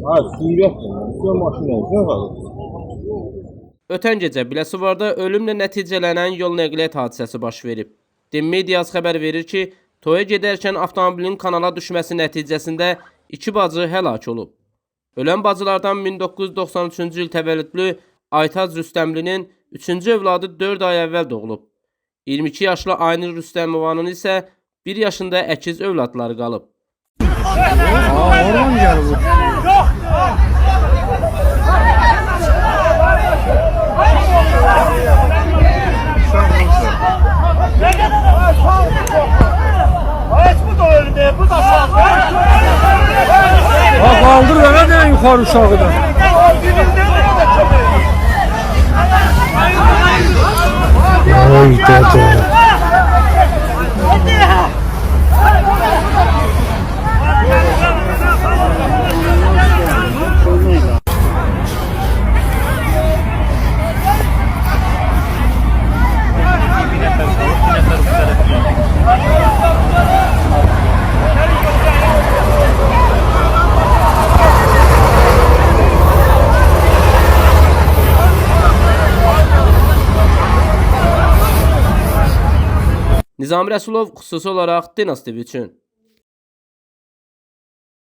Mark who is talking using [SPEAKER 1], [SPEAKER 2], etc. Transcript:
[SPEAKER 1] Hayır, sürüyorsun. Şu maşın olsun.
[SPEAKER 2] Ötən gecə Biləsuvarda ölümlə nəticələnən yol nəqliyyat hadisəsi baş verib. DİM mediası xəbər verir ki, toya gedərkən avtomobilin kanala düşməsi nəticəsində 2 bacı həlak olub. Ölən bacılardan 1993-cü il təvəllüdlü Aytaz Rüstəmlinin 3-cü övladı 4 ay əvvəl doğulub. 22 yaşlı Aynur Rüstəmovanın isə 1 yaşında əkiz övladları qalıb.
[SPEAKER 1] Oradan gəlir bu. Kaldır bana da yukarı uşağı da. Ay dede.
[SPEAKER 2] Nizami Rəsulov xüsusi olaraq Dinas TV üçün.